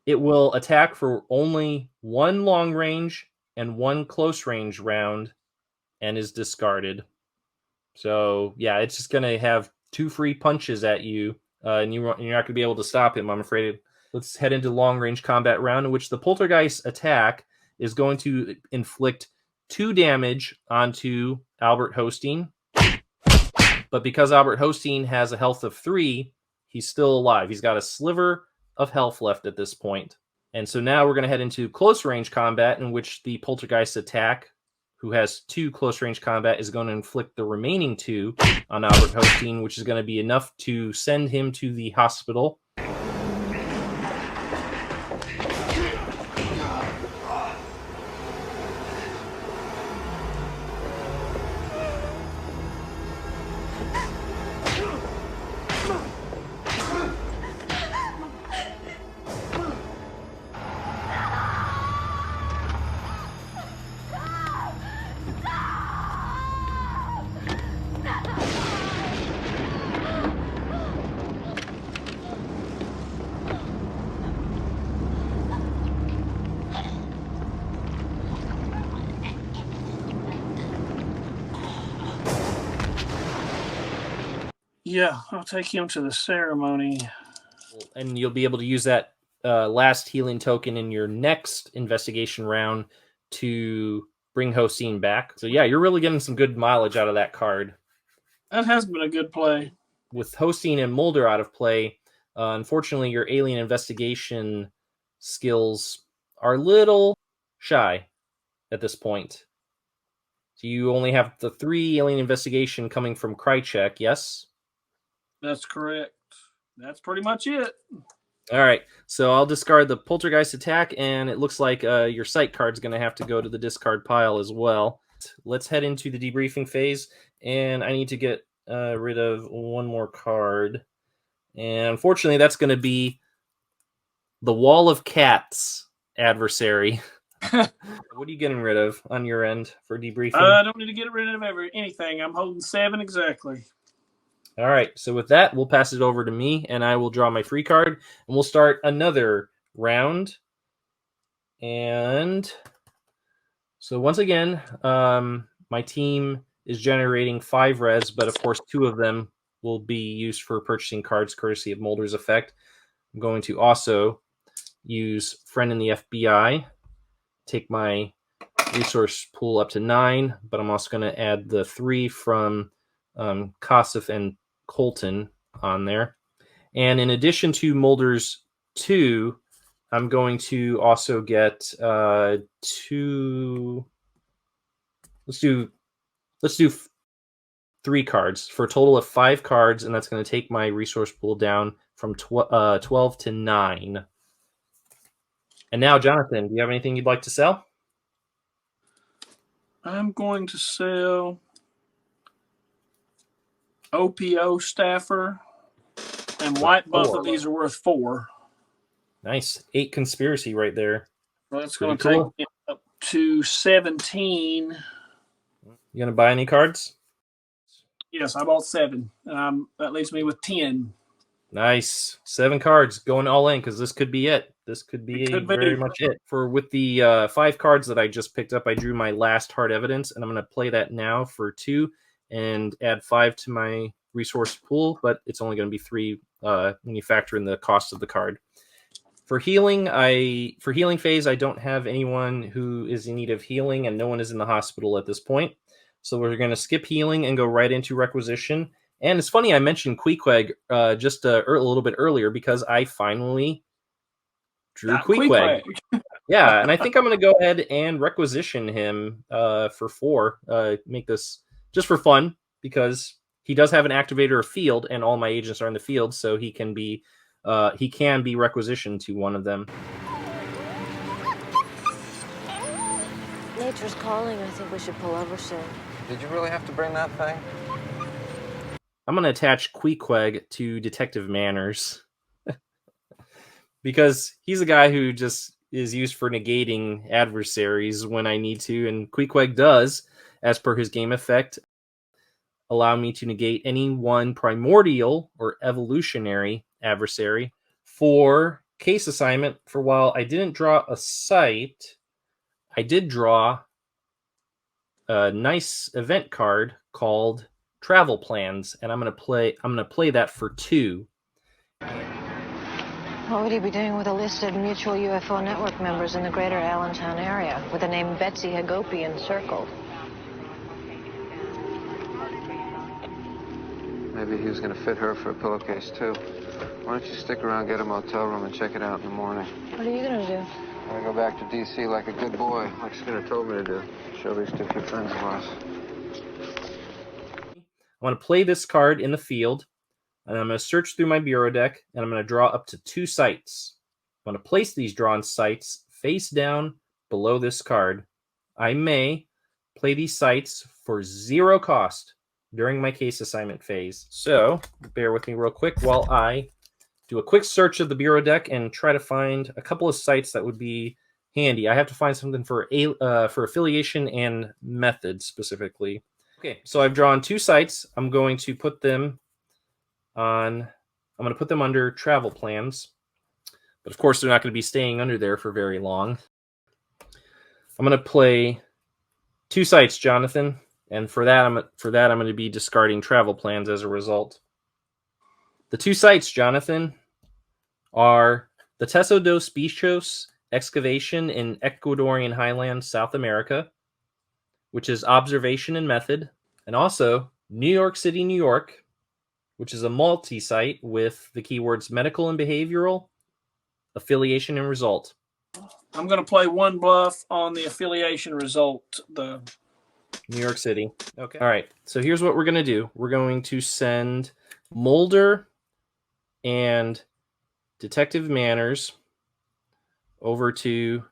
It will attack for only 1 long range and 1 close range round and is discarded. So, yeah, it's just going to have 2 free punches at you, and you're not going to be able to stop him, I'm afraid. Let's head into long range combat round, in which the Poltergeist Attack is going to inflict 2 damage onto Albert Hosteen. But because Albert Hosteen has a health of 3, he's still alive. He's got a sliver of health left at this point. And so now we're going to head into close range combat, in which the Poltergeist Attack, who has 2 close range combat, is going to inflict the remaining 2 on Albert Hosteen, which is going to be enough to send him to the hospital. Yeah, I'll take him to the ceremony. And you'll be able to use that last healing token in your next investigation round to bring Hosteen back. So yeah, you're really getting some good mileage out of that card. That has been a good play. With Hosteen and Mulder out of play, unfortunately, your alien investigation skills are a little shy at this point. So you only have the 3 alien investigation coming from Krycek, yes? That's correct. That's pretty much it. All right, so I'll discard the Poltergeist Attack, and it looks like your sight card's going to have to go to the discard pile as well. Let's head into the debriefing phase, and I need to get rid of 1 more card. And unfortunately, that's going to be the Wall of Cats adversary. What are you getting rid of on your end for debriefing? I don't need to get rid of anything. I'm holding 7 exactly. All right, so with that, we'll pass it over to me, and I will draw my free card, and we'll start another round. And so once again, my team is generating 5 res, but of course 2 of them will be used for purchasing cards courtesy of Mulder's effect. I'm going to also use Friend in the FBI, take my resource pool up to 9, but I'm also going to add the 3 from Kosif and Colton on there. And in addition to Mulder's 2, I'm going to also get 2. Let's do 3 cards for a total of 5 cards, and that's going to take my resource pool down from 12 to 9. And now, Jonathan, do you have anything you'd like to sell? I'm going to sell OPO Staffer and white. Both of these are worth 4. Nice. 8 conspiracy right there. Well, that's going to take me up to 17. You going to buy any cards? Yes, I bought 7. That leaves me with 10. Nice. 7 cards going all in, because this could be it. This could be very much it. With the 5 cards that I just picked up, I drew my last hard evidence, and I'm going to play that now for 2 and add 5 to my resource pool, but it's only going to be 3 when you factor in the cost of the card. For healing phase, I don't have anyone who is in need of healing, and no one is in the hospital at this point. So we're going to skip healing and go right into requisition. And it's funny I mentioned 𝐗-𝐅i𝐥e𝐬 just a little bit earlier, because I finally drew 𝐗-𝐁. Yeah, and I think I'm going to go ahead and requisition him for 4. Make this just for fun, because he does have an activator of field, and all my agents are in the field, so he can be requisitioned to one of them. Nature's calling. I think we should pull over soon. Did you really have to bring that thing? I'm going to attach 𝐗-𝐁e𝐿 to Detective Manners because he's a guy who just is used for negating adversaries when I need to, and 𝐗-𝐁e𝐿 does, as per his game effect, allow me to negate any one primordial or evolutionary adversary. For case assignment, for while I didn't draw a site, I did draw a nice event card called Travel Plans, and I'm gonna play that for 2. What would he be doing with a list of mutual UFO network members in the greater Allentown area with the name Betsy Hagopian encircled? Maybe he was going to fit her for a pillowcase, too. Why don't you stick around, get a motel room, and check it out in the morning? What are you going to do? I'm going to go back to D.C. like a good boy, like Skinner told me to do. Show these 2 few friends of ours. I want to play this card in the field, and I'm going to search through my bureau deck, and I'm going to draw up to 2 sites. I'm going to place these drawn sites face down below this card. I may play these sites for 0 cost during my case assignment phase. So bear with me real quick while I do a quick search of the bureau deck and try to find a couple of sites that would be handy. I have to find something for affiliation and method specifically. Okay, so I've drawn 2 sites. I'm going to put them under travel plans, but of course they're not going to be staying under there for very long. I'm going to play 2 sites, Jonathan. And for that, I'm going to be discarding travel plans as a result. The 2 sites, Jonathan, are the Teso dos Bichos excavation in Ecuadorian highlands, South America, which is observation and method, and also New York City, New York, which is a multi-site with the keywords medical and behavioral, affiliation and result. I'm going to play 1 bluff on the affiliation result. The New York City. Okay. All right. So here's what we're going to do. We're going to send Mulder and Detective Manners over to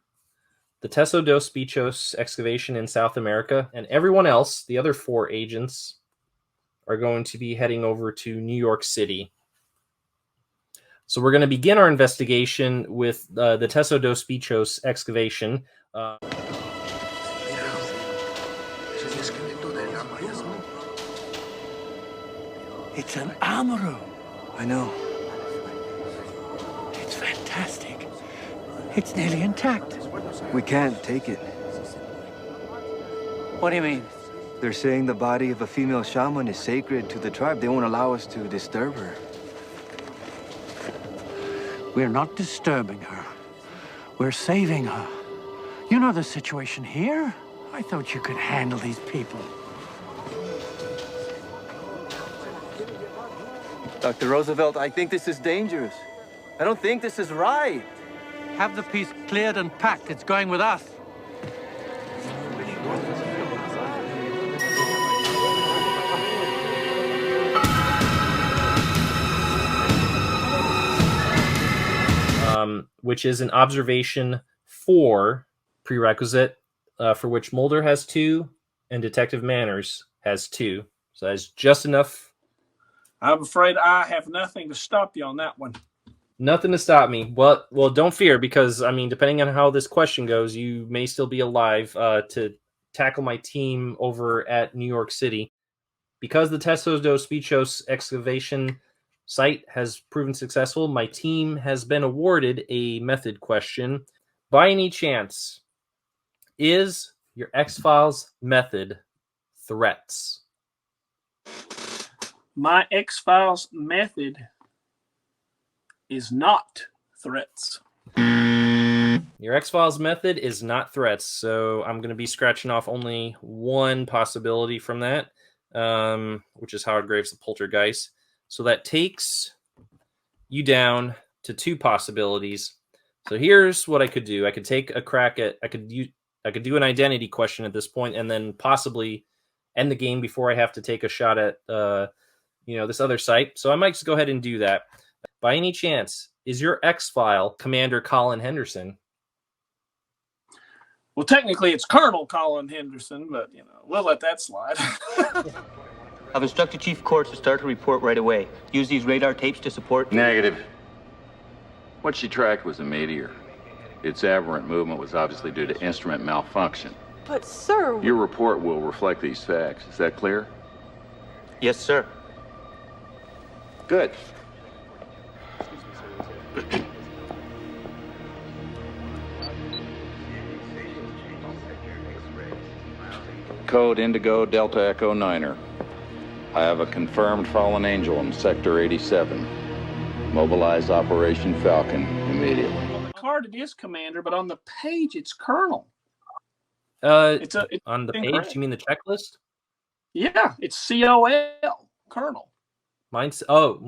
the Teso dos Bichos excavation in South America. And everyone else, the other 4 agents, are going to be heading over to New York City. So we're going to begin our investigation with the Teso dos Bichos excavation. It's an armor room. I know. It's fantastic. It's nearly intact. We can't take it. What do you mean? They're saying the body of a female shaman is sacred to the tribe. They won't allow us to disturb her. We're not disturbing her. We're saving her. You know the situation here? I thought you could handle these people. Dr. Roosevelt, I think this is dangerous. I don't think this is right. Have the piece cleared and packed. It's going with us. Which is an observation 4 prerequisite, for which Mulder has 2 and Detective Manners has 2. So that's just enough. I'm afraid I have nothing to stop you on that one. Nothing to stop me. Well, don't fear, because, I mean, depending on how this question goes, you may still be alive to tackle my team over at New York City. Because the Testo dos Bichos excavation site has proven successful, my team has been awarded a method question. By any chance, is your X-Files method threats? My X-Files method is not threats. Your X-Files method is not threats, so I'm going to be scratching off only one possibility from that, which is Howard Graves' The Poltergeist. So that takes you down to 2 possibilities. So here's what I could do. I could take a crack at, I could do an identity question at this point, and then possibly end the game before I have to take a shot at this other site. So I might just go ahead and do that. By any chance, is your X-File Commander Colin Henderson? Well, technically it's Colonel Colin Henderson, but we'll let that slide. I've instructed Chief Courts to start a report right away. Use these radar tapes to support... Negative. What she tracked was a meteor. Its aberrant movement was obviously due to instrument malfunction. But, sir... Your report will reflect these facts. Is that clear? Yes, sir. Good. Code Indigo Delta Echo 9er. I have a confirmed fallen angel in Sector 87. Mobilize Operation Falcon immediately. On the card it is Commander, but on the page it's Colonel. It's on the page, you mean the checklist? Yeah, it's COL, Colonel. Mine's on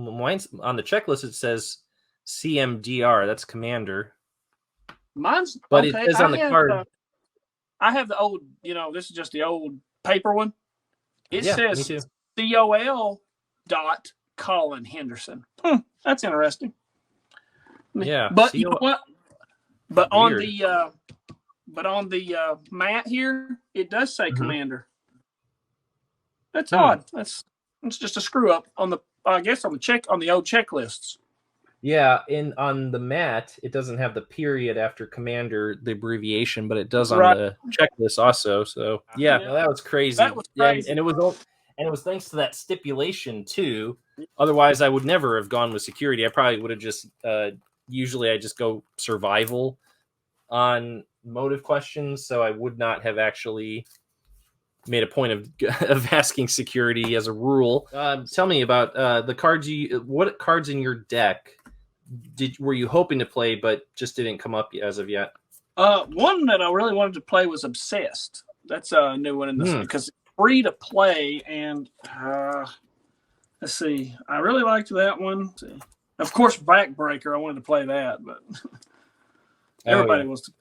the checklist. It says CMDR. That's Commander. Mine's, but okay, it says on the card. I have the old, this is just the old paper one. It says me too. COL dot Colin Henderson. That's interesting. Yeah, but you know what? But on the mat here, it does say Commander. That's odd. It's just a screw up on the on the old checklists. Yeah, on the mat, it doesn't have the period after Commander, the abbreviation, but it does on the checklist also. So yeah, no, that was crazy. That was crazy. And it was thanks to that stipulation too. Otherwise, I would never have gone with security. I probably would have just usually I just go survival on motive questions, so I would not have actually made a point of asking security as a rule. Tell me about the cards what cards in your deck were you hoping to play but just didn't come up as of yet? One that I really wanted to play was Obsessed. That's a new one in this because it's free to play, and let's see. I really liked that one. Let's see. Of course, Backbreaker. I wanted to play that, but everybody wants to.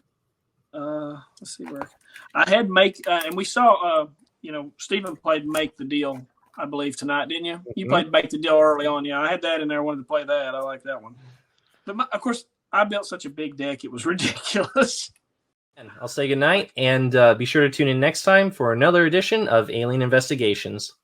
Let's see where I had and we saw. Stephen played Make the Deal, I believe, tonight, didn't you? You played Make the Deal early on. Yeah, I had that in there. I wanted to play that. I like that one. But of course, I built such a big deck; it was ridiculous. I'll say goodnight, and be sure to tune in next time for another edition of Alien Investigations.